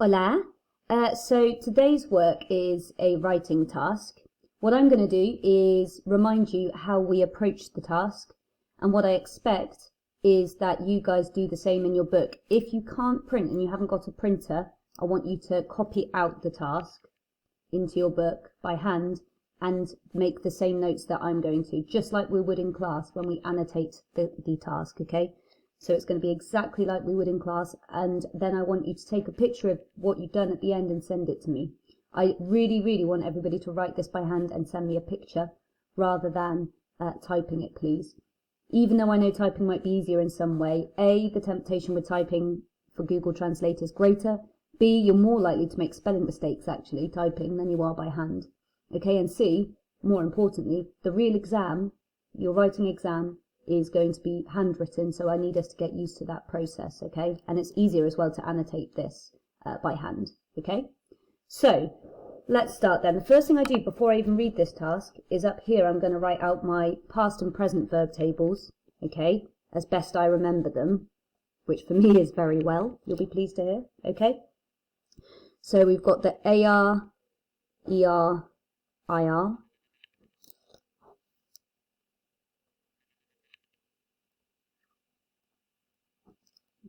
Hola. So today's work is a writing task. What I'm going to do is remind you how we approach the task, and what I expect is that you guys do the same in your book. If you can't print and you haven't got a printer, I want you to copy out the task into your book by hand and make the same notes that I'm going to, just like we would in class when we annotate the task, okay? So it's going to be exactly like we would in class, and then I want you to take a picture of what you've done at the end and send it to me. I really, really want everybody to write this by hand and send me a picture rather than typing it, please. Even though I know typing might be easier in some way, A, the temptation with typing for Google Translate is greater. B, you're more likely to make spelling mistakes actually typing than you are by hand. Okay, and C, more importantly, the real exam, your writing exam, is going to be handwritten, so I need us to get used to that process, okay? And it's easier as well to annotate this by hand, okay? So, let's start then. The first thing I do before I even read this task is up here I'm going to write out my past and present verb tables, okay, as best I remember them, which for me is very well, you'll be pleased to hear, okay? So we've got the AR, ER, IR.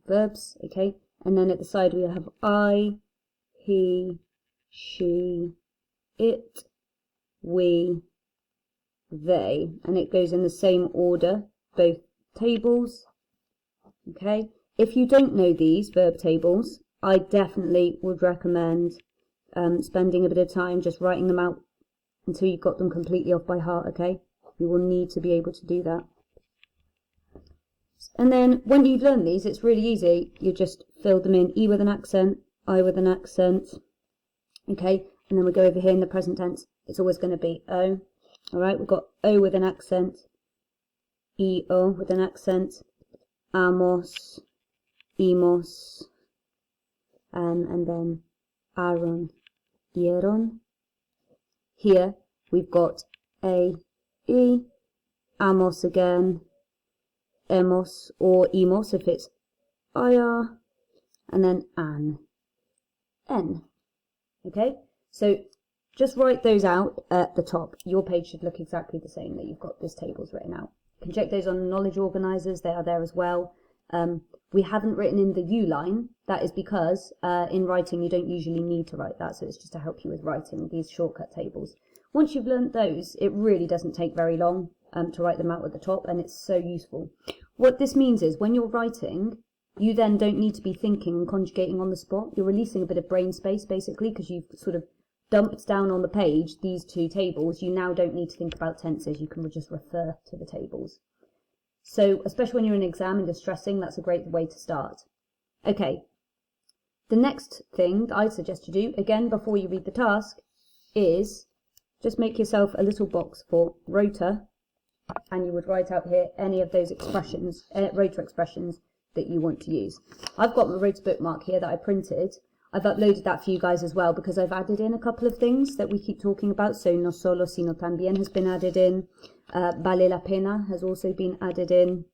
Verbs, okay, and then at the side we have I, he, she, it, we, they, and it goes in the same order, both tables, okay. If you don't know these verb tables, I definitely would recommend spending a bit of time just writing them out until you've got them completely off by heart, okay. You will need to be able to do that. And then when you've learned these, it's really easy. You just fill them in, E with an accent, I with an accent, okay? And then we go over here in the present tense. It's always going to be O, all right? We've got O with an accent, E-O with an accent, amos, imos, and then aron, ieron. Here we've got A, E, amos again, emos or imos if it's IR, and then an, N. Okay, so just write those out at the top. Your page should look exactly the same that you've got this tables written out. You can check those on knowledge organisers, they are there as well. We haven't written in the U line. That is because in writing you don't usually need to write that, so it's just to help you with writing these shortcut tables. Once you've learnt those, it really doesn't take very long to write them out at the top, and it's so useful. What this means is when you're writing, you then don't need to be thinking and conjugating on the spot. You're releasing a bit of brain space, basically, because you've sort of dumped down on the page these two tables. You now don't need to think about tenses. You can just refer to the tables. So, especially when you're in an exam and you're stressing, that's a great way to start. Okay, the next thing that I'd suggest you do, again, before you read the task, is just make yourself a little box for rota, and you would write out here any of those expressions, rota expressions that you want to use. I've got my rota bookmark here that I printed. I've uploaded that for you guys as well because I've added in a couple of things that we keep talking about. So no solo sino también has been added in. Vale la pena has also been added in.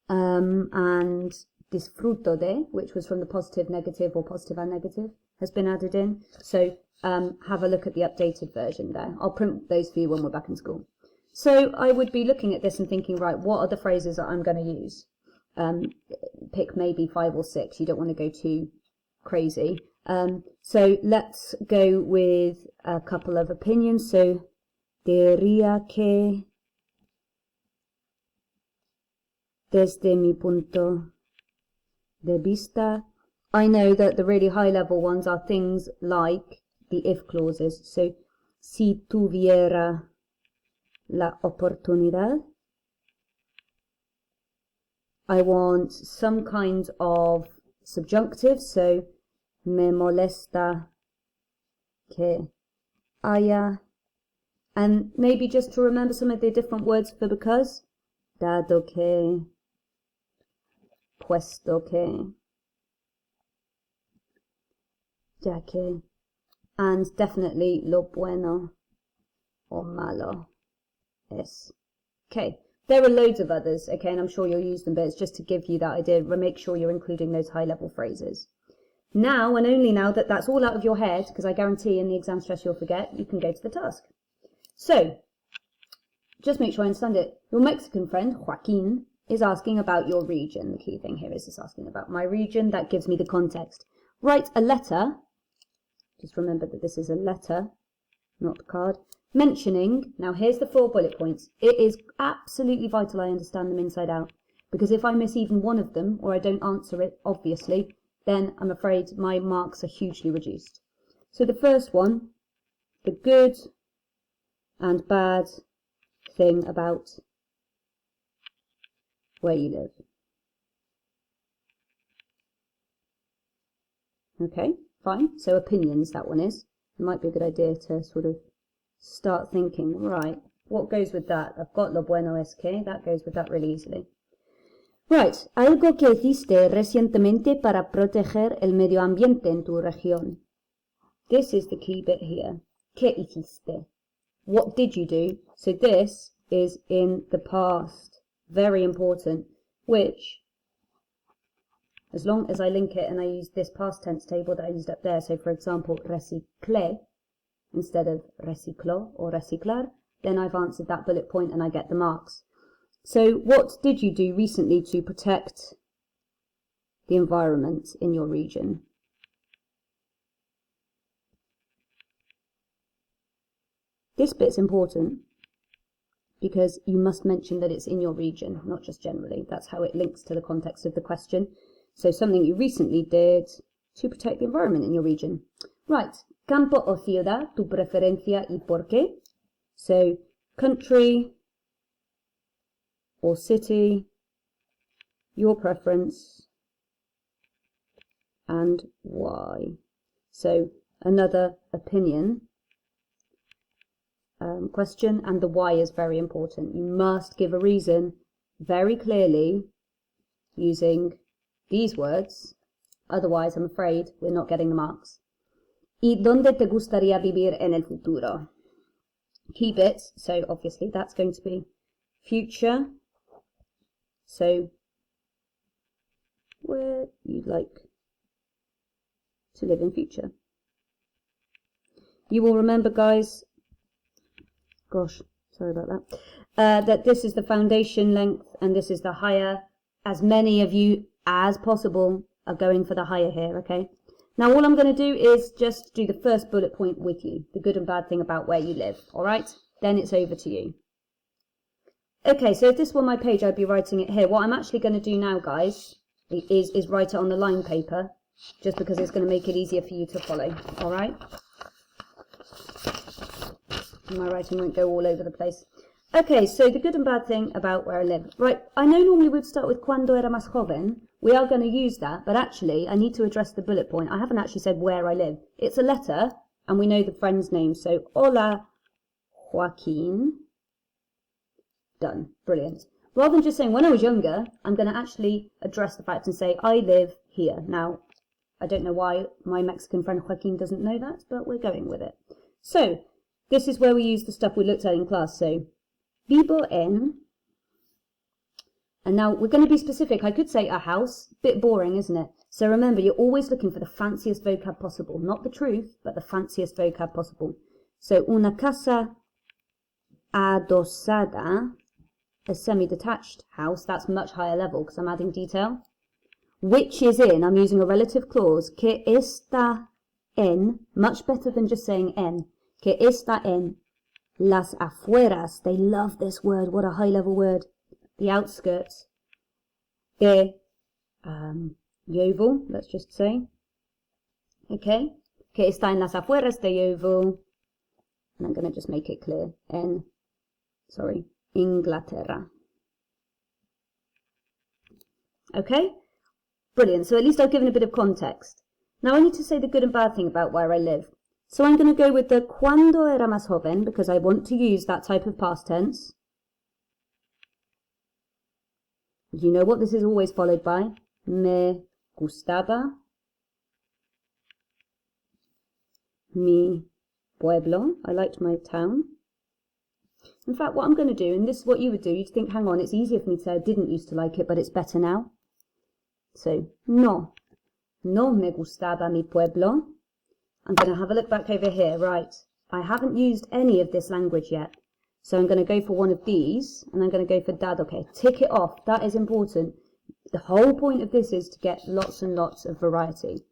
And disfruto de, which was from the positive, negative, or positive and negative, has been added in. So have a look at the updated version there. I'll print those for you when we're back in school. So I would be looking at this and thinking, right, what are the phrases that I'm going to use? Pick maybe 5 or 6. You don't want to go too crazy. So let's go with a couple of opinions. So, diría que desde mi punto de vista. I know that the really high level ones are things like the if clauses. So, si tuviera la oportunidad. I want some kind of subjunctive, so me molesta que haya, and maybe just to remember some of the different words for because, dado que, puesto que, ya que, and definitely lo bueno o malo es. Okay, there are loads of others, okay, and I'm sure you'll use them, but it's just to give you that idea. Make sure you're including those high-level phrases. Now, and only now that that's all out of your head, because I guarantee in the exam stress you'll forget, you can go to the task. So, just make sure I understand it. Your Mexican friend, Joaquin, is asking about your region. The key thing here is it's asking about my region. That gives me the context. Write a letter. Just remember that this is a letter, not a card. Mentioning, now here's the 4 bullet points. It is absolutely vital I understand them inside out. Because if I miss even one of them, or I don't answer it, obviously, then I'm afraid my marks are hugely reduced. So the first one, the good and bad thing about where you live. Okay, fine. So opinions, that one is. It might be a good idea to sort of start thinking, right, what goes with that? I've got lo bueno es que, that goes with that really easily. Right, algo que hiciste recientemente para proteger el medio ambiente en tu región. This is the key bit here. ¿Qué hiciste? What did you do? So this is in the past. Very important. Which, as long as I link it and I use this past tense table that I used up there, so for example, reciclé instead of recicló or reciclar, then I've answered that bullet point and I get the marks. So what did you do recently to protect the environment in your region? This bit's important because you must mention that it's in your region, not just generally. That's how it links to the context of the question. So something you recently did to protect the environment in your region. Right, campo o ciudad, tu preferencia y por qué. So country or city, your preference, and why. So another opinion question, and the why is very important. You must give a reason very clearly using these words, otherwise I'm afraid we're not getting the marks. ¿Y dónde te gustaría vivir en el futuro? Key bits, so obviously that's going to be future. So, where you'd like to live in future. You will remember, guys, gosh, sorry about that, that this is the foundation length and this is the higher. As many of you as possible are going for the higher here, okay? Now all I'm going to do is just do the first bullet point with you, the good and bad thing about where you live, all right? Then it's over to you. Okay, so if this were my page, I'd be writing it here. What I'm actually going to do now, guys, is write it on the line paper, just because it's going to make it easier for you to follow, all right? My writing won't go all over the place. Okay, so the good and bad thing about where I live. Right, I know normally we'd start with cuando era más joven. We are going to use that, but actually I need to address the bullet point. I haven't actually said where I live. It's a letter, and we know the friend's name. So, hola, Joaquin. Done. Brilliant. Rather than just saying when I was younger, I'm going to actually address the fact and say I live here. Now, I don't know why my Mexican friend Joaquin doesn't know that, but we're going with it. So, this is where we use the stuff we looked at in class. So, vivo en, and now we're going to be specific. I could say a house, bit boring, isn't it? So remember, you're always looking for the fanciest vocab possible. Not the truth, but the fanciest vocab possible. So, una casa adosada, a semi-detached house. That's much higher level because I'm adding detail. Which is in, I'm using a relative clause, que está en, much better than just saying en, que está en las afueras. They love this word. What a high-level word. The outskirts. De Yeovil, let's just say. Okay. Que está en las afueras de Yeovil. And I'm going to just make it clear. Inglaterra. Okay. Brilliant. So at least I've given a bit of context. Now I need to say the good and bad thing about where I live. So I'm going to go with the cuando era más joven because I want to use that type of past tense. You know what this is always followed by? Me gustaba mi pueblo. I liked my town. In fact, what I'm going to do, and this is what you would do, you'd think, hang on, it's easier for me to say I didn't used to like it, but it's better now. So, no No me gustaba mi pueblo. I'm going to have a look back over here. Right, I haven't used any of this language yet. So I'm going to go for one of these, and I'm going to go for dado que. Tick it off. That is important. The whole point of this is to get lots and lots of variety.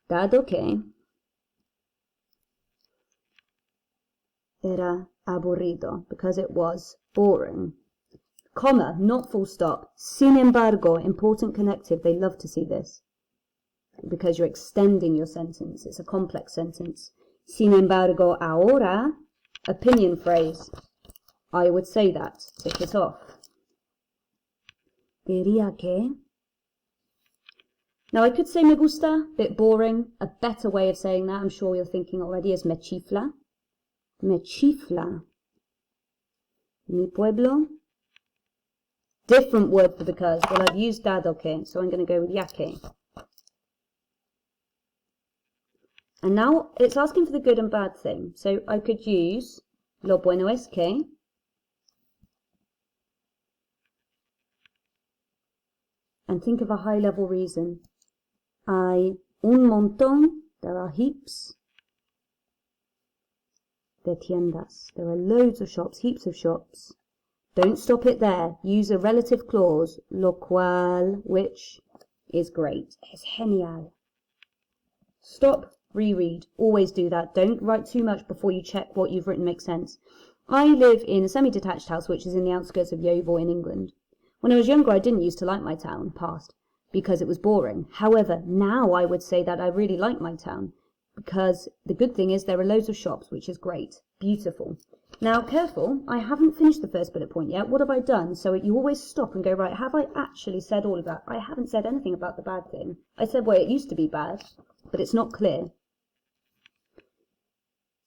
Dado que era aburrido, because it was boring. Comma, not full stop. Sin embargo, important connective. They love to see this because you're extending your sentence. It's a complex sentence. Sin embargo, ahora, opinion phrase. I would say that. Tick it off. Diría que. Now I could say me gusta, bit boring. A better way of saying that, I'm sure you're thinking already, is me chifla. Me chifla. Mi pueblo. Different word for because. Well, I've used dado que, so I'm going to go with ya que. And now it's asking for the good and bad thing. So I could use lo bueno es que. And think of a high level reason. Hay un montón, there are heaps de tiendas. There are loads of shops, heaps of shops. Don't stop it there. Use a relative clause. Lo cual, which is great. Es genial. Stop, reread. Always do that. Don't write too much before you check what you've written makes sense. I live in a semi-detached house which is in the outskirts of Yeovil in England. When I was younger, I didn't used to like my town, past, because it was boring. However, now I would say that I really like my town, because the good thing is there are loads of shops, which is great. Beautiful. Now, careful, I haven't finished the first bullet point yet. What have I done? So you always stop and go, right, have I actually said all of that? I haven't said anything about the bad thing. I said, well, it used to be bad, but it's not clear.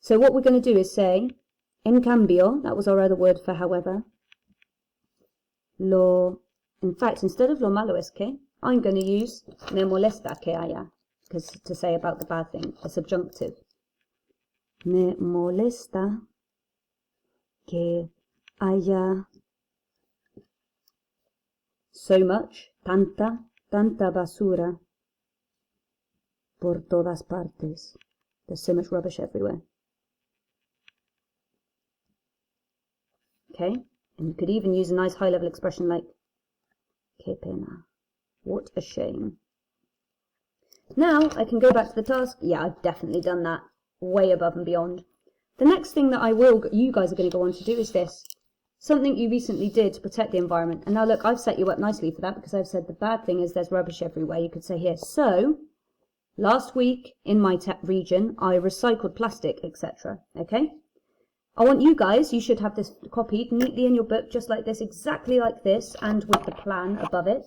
So what we're going to do is say, en cambio, that was our other word for however. In fact, instead of lo malo es que, I'm going to use me molesta que haya, because to say about the bad thing, a subjunctive. Me molesta que haya so much, tanta basura por todas partes. There's so much rubbish everywhere. Okay? And you could even use a nice high-level expression like, que pena. What a shame. Now, I can go back to the task. Yeah, I've definitely done that. Way above and beyond. The next thing that you guys are going to go on to do is this. Something you recently did to protect the environment. And now look, I've set you up nicely for that because I've said the bad thing is there's rubbish everywhere. You could say here, so, last week in my region, I recycled plastic, etc. Okay? I want you guys, you should have this copied neatly in your book, just like this, exactly like this, and with the plan above it.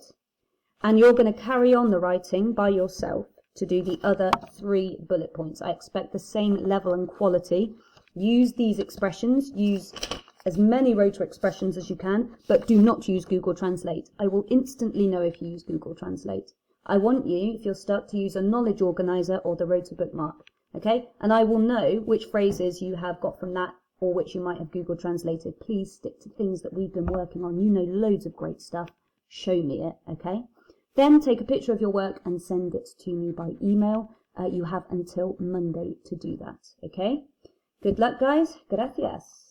And you're going to carry on the writing by yourself to do the other 3 bullet points. I expect the same level and quality. Use these expressions, use as many rotor expressions as you can, but do not use Google Translate. I will instantly know if you use Google Translate. I want you, if you're stuck, to use a knowledge organizer or the rotor bookmark, okay? And I will know which phrases you have got from that or which you might have Google translated. Please stick to things that we've been working on. You know loads of great stuff. Show me it, okay? Then take a picture of your work and send it to me by email. You have until Monday to do that, okay? Good luck, guys. Gracias.